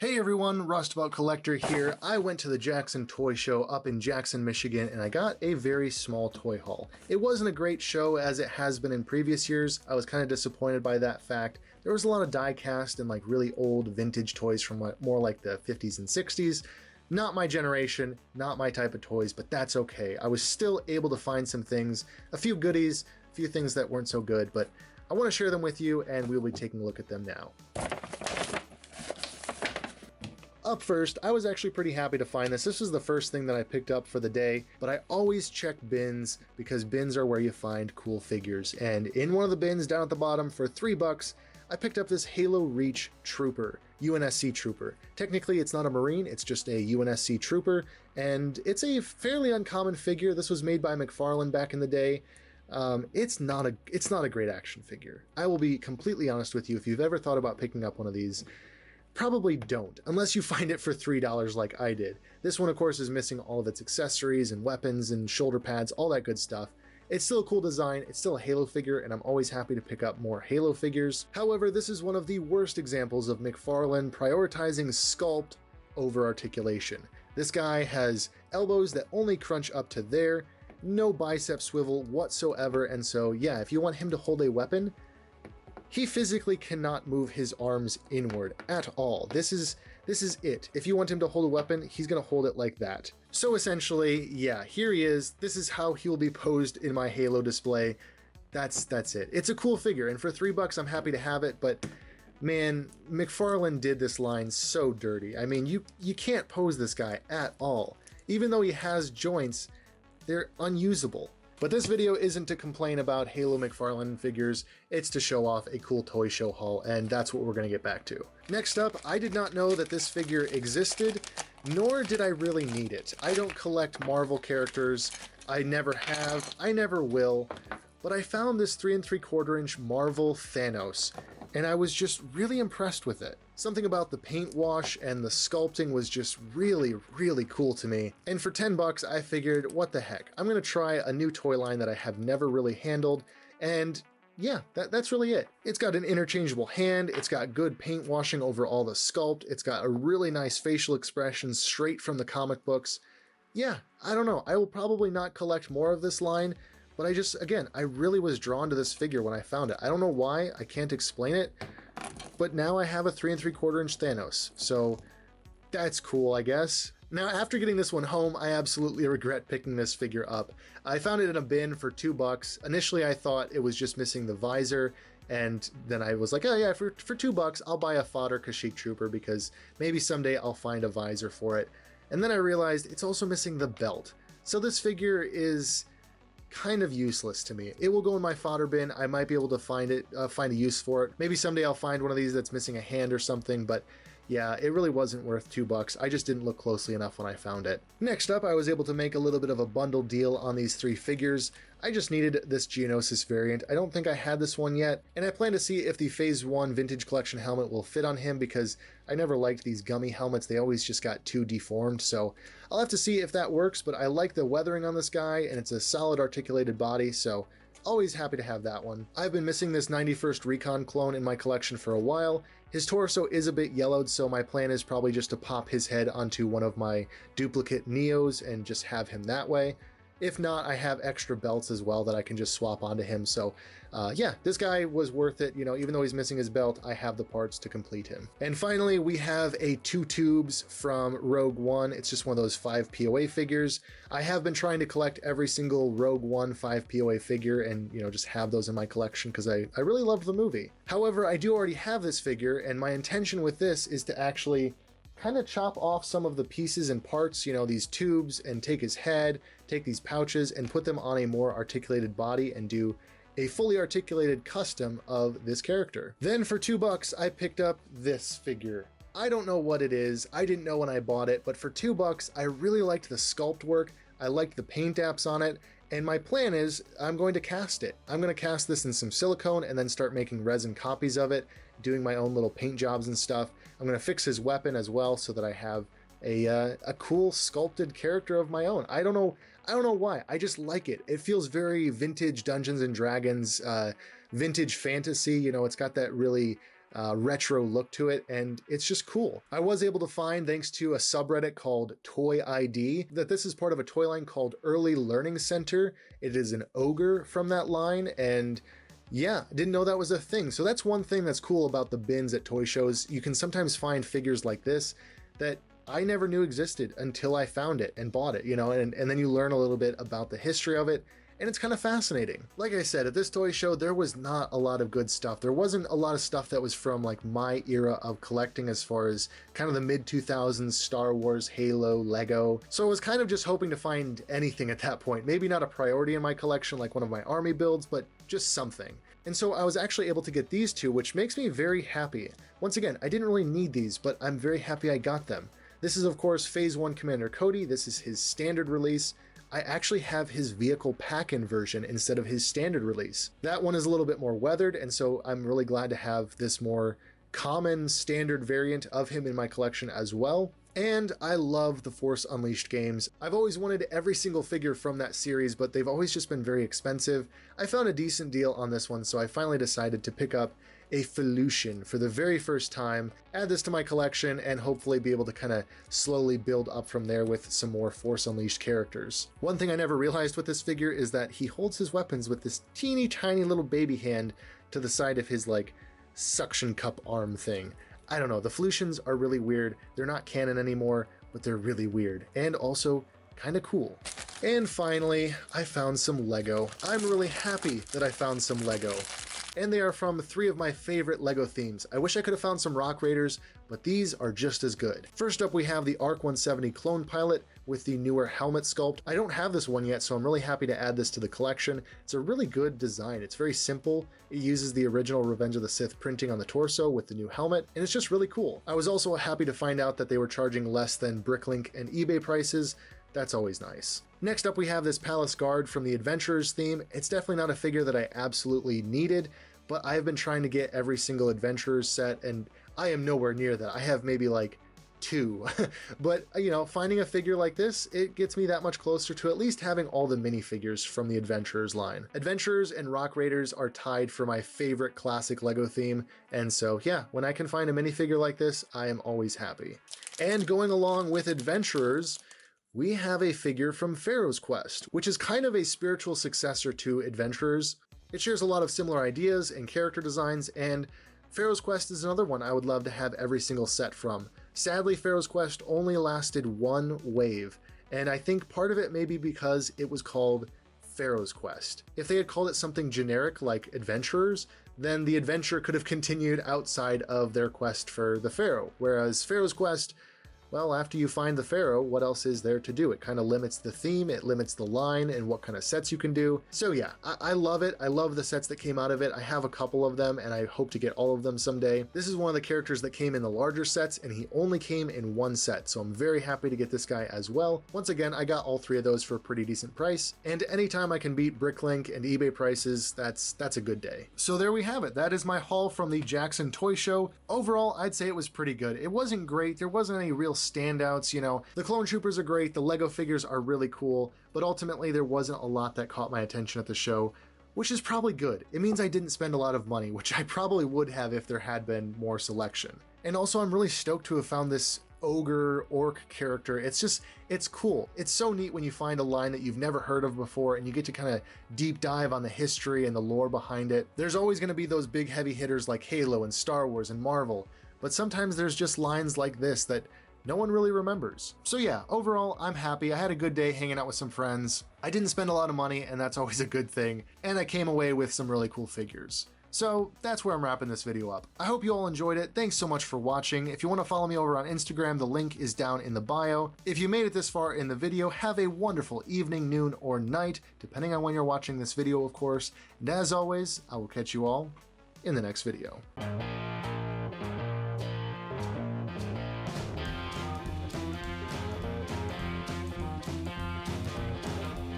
Hey everyone, Rustabout Collector here. I went to the Jackson Toy Show up in Jackson, Michigan, and I got a very small toy haul. It wasn't a great show as it has been in previous years. I was kind of disappointed by that fact. There was a lot of die-cast and like really old vintage toys from more like the 50s and 60s. Not my generation, not my type of toys, but that's okay. I was still able to find some things, a few goodies, a few things that weren't so good, but I want to share them with you and we'll be taking a look at them now. Up first, I was actually pretty happy to find this. This was the first thing that I picked up for the day, but I always check bins because bins are where you find cool figures. And in one of the bins down at the bottom for $3, I picked up this Halo Reach Trooper, UNSC Trooper. Technically, it's not a Marine, it's just a UNSC Trooper, and it's a fairly uncommon figure. This was made by McFarlane back in the day. It's not a great action figure. I will be completely honest with you, if you've ever thought about picking up one of these, probably don't, unless you find it for $3 like I did. This one, of course, is missing all of its accessories and weapons and shoulder pads, all that good stuff. It's still a cool design, it's still a Halo figure, and I'm always happy to pick up more Halo figures. However, this is one of the worst examples of McFarlane prioritizing sculpt over articulation. This guy has elbows that only crunch up to there, no bicep swivel whatsoever, and so yeah, if you want him to hold a weapon, he physically cannot move his arms inward at all. This is it. If you want him to hold a weapon, he's gonna hold it like that. So essentially, yeah, here he is. This is how he will be posed in my Halo display. That's it. It's a cool figure, and for $3 I'm happy to have it, but man, McFarlane did this line so dirty. I mean, you can't pose this guy at all. Even though he has joints, they're unusable. But this video isn't to complain about Halo McFarlane figures, it's to show off a cool toy show haul, and that's what we're going to get back to. Next up, I did not know that this figure existed, nor did I really need it. I don't collect Marvel characters, I never have, I never will, but I found this 3 3/4 inch Marvel Thanos, and I was just really impressed with it. Something about the paint wash and the sculpting was just really cool to me. And for $10, I figured, what the heck, I'm gonna try a new toy line that I have never really handled, and yeah, that's really it. It's got an interchangeable hand, it's got good paint washing over all the sculpt, it's got a really nice facial expression straight from the comic books. Yeah, I don't know, I will probably not collect more of this line, but I really was drawn to this figure when I found it. I don't know why, I can't explain it, but now I have a 3 3/4 inch Thanos, so that's cool, I guess. Now, after getting this one home, I absolutely regret picking this figure up. I found it in a bin for $2. Initially, I thought it was just missing the visor, and then I was like, oh yeah, for $2, I'll buy a fodder Kashyyyk Trooper because maybe someday I'll find a visor for it. And then I realized it's also missing the belt. So this figure is kind of useless to me. It will go in my fodder bin. I might be able to find a use for it. Maybe someday I'll find one of these that's missing a hand or something, but yeah, it really wasn't worth $2. I just didn't look closely enough when I found it. Next up, I was able to make a little bit of a bundle deal on these 3 figures. I just needed this Geonosis variant. I don't think I had this one yet, and I plan to see if the Phase 1 Vintage Collection helmet will fit on him because I never liked these gummy helmets. They always just got too deformed, so I'll have to see if that works, but I like the weathering on this guy, and it's a solid articulated body, so always happy to have that one. I've been missing this 91st Recon clone in my collection for a while. His torso is a bit yellowed, so my plan is probably just to pop his head onto one of my duplicate Neos and just have him that way. If not, I have extra belts as well that I can just swap onto him, so yeah, this guy was worth it. You know, even though he's missing his belt, I have the parts to complete him. And finally, we have a 2 tubes from Rogue One. It's just one of those 5 POA figures. I have been trying to collect every single Rogue One 5 POA figure and, you know, just have those in my collection because I really loved the movie. However, I do already have this figure, and my intention with this is to actually kind of chop off some of the pieces and parts, you know, these tubes, and take his head, take these pouches, and put them on a more articulated body and do a fully articulated custom of this character. Then for $2, I picked up this figure. I don't know what it is, I didn't know when I bought it, but for $2, I really liked the sculpt work, I liked the paint apps on it, and my plan is I'm going to cast it. I'm going to cast this in some silicone and then start making resin copies of it, doing my own little paint jobs and stuff. I'm going to fix his weapon as well so that I have a cool sculpted character of my own. I don't know why. I just like it. It feels very vintage Dungeons and Dragons, vintage fantasy. You know, it's got that really retro look to it, and it's just cool. I was able to find, thanks to a subreddit called Toy ID, that this is part of a toy line called Early Learning Center. It is an ogre from that line, and yeah, didn't know that was a thing. So that's one thing that's cool about the bins at toy shows. You can sometimes find figures like this that I never knew existed until I found it and bought it, you know, and then you learn a little bit about the history of it. And it's kind of fascinating. Like I said, at this toy show, there was not a lot of good stuff. There wasn't a lot of stuff that was from like my era of collecting, as far as kind of the mid-2000s Star Wars, Halo, Lego. So I was kind of just hoping to find anything at that point. Maybe not a priority in my collection like one of my army builds, but just something. And so I was actually able to get these two, which makes me very happy. Once again, I didn't really need these, but I'm very happy I got them. This is of course Phase 1 Commander Cody. This is his standard release. I actually have his vehicle pack-in version instead of his standard release. That one is a little bit more weathered, and so I'm really glad to have this more common standard variant of him in my collection as well. And I love the Force Unleashed games. I've always wanted every single figure from that series, but they've always just been very expensive. I found a decent deal on this one, so I finally decided to pick up a Felucian for the very first time, add this to my collection, and hopefully be able to kind of slowly build up from there with some more Force Unleashed characters. One thing I never realized with this figure is that he holds his weapons with this teeny tiny little baby hand to the side of his like suction cup arm thing. I don't know, the Felucians are really weird. They're not canon anymore, but they're really weird and also kind of cool. And finally, I found some Lego. I'm really happy that I found some Lego. And they are from 3 of my favorite LEGO themes. I wish I could have found some Rock Raiders, but these are just as good. First up, we have the ARC 170 Clone Pilot with the newer helmet sculpt. I don't have this one yet, so I'm really happy to add this to the collection. It's a really good design. It's very simple. It uses the original Revenge of the Sith printing on the torso with the new helmet, and it's just really cool. I was also happy to find out that they were charging less than Bricklink and eBay prices. That's always nice. Next up, we have this Palace Guard from the Adventurers theme. It's definitely not a figure that I absolutely needed, but I have been trying to get every single Adventurers set, and I am nowhere near that. I have maybe like 2. But, you know, finding a figure like this, it gets me that much closer to at least having all the minifigures from the Adventurers line. Adventurers and Rock Raiders are tied for my favorite classic LEGO theme, and so yeah, when I can find a minifigure like this, I am always happy. And going along with Adventurers, we have a figure from Pharaoh's Quest, which is kind of a spiritual successor to Adventurers. It shares a lot of similar ideas and character designs, and Pharaoh's Quest is another one I would love to have every single set from. Sadly, Pharaoh's Quest only lasted 1 wave, and I think part of it may be because it was called Pharaoh's Quest. If they had called it something generic like Adventurers, then the adventure could have continued outside of their quest for the Pharaoh, whereas Pharaoh's Quest, well, after you find the Pharaoh, what else is there to do? It kind of limits the theme, it limits the line and what kind of sets you can do. So yeah, I love it. I love the sets that came out of it. I have a couple of them and I hope to get all of them someday. This is one of the characters that came in the larger sets and he only came in 1 set, so I'm very happy to get this guy as well. Once again, I got all 3 of those for a pretty decent price, and anytime I can beat Bricklink and eBay prices, that's a good day. So there we have it. That is my haul from the Jackson Toy Show. Overall, I'd say it was pretty good. It wasn't great. There wasn't any real standouts, you know. The Clone Troopers are great, the Lego figures are really cool, but ultimately there wasn't a lot that caught my attention at the show, which is probably good. It means I didn't spend a lot of money, which I probably would have if there had been more selection. And also I'm really stoked to have found this ogre orc character. It's cool. It's so neat when you find a line that you've never heard of before and you get to kind of deep dive on the history and the lore behind it. There's always going to be those big heavy hitters like Halo and Star Wars and Marvel, but sometimes there's just lines like this that no one really remembers. So yeah, overall, I'm happy. I had a good day hanging out with some friends. I didn't spend a lot of money, and that's always a good thing. And I came away with some really cool figures. So that's where I'm wrapping this video up. I hope you all enjoyed it. Thanks so much for watching. If you want to follow me over on Instagram, the link is down in the bio. If you made it this far in the video, have a wonderful evening, noon, or night, depending on when you're watching this video, of course. And as always, I will catch you all in the next video.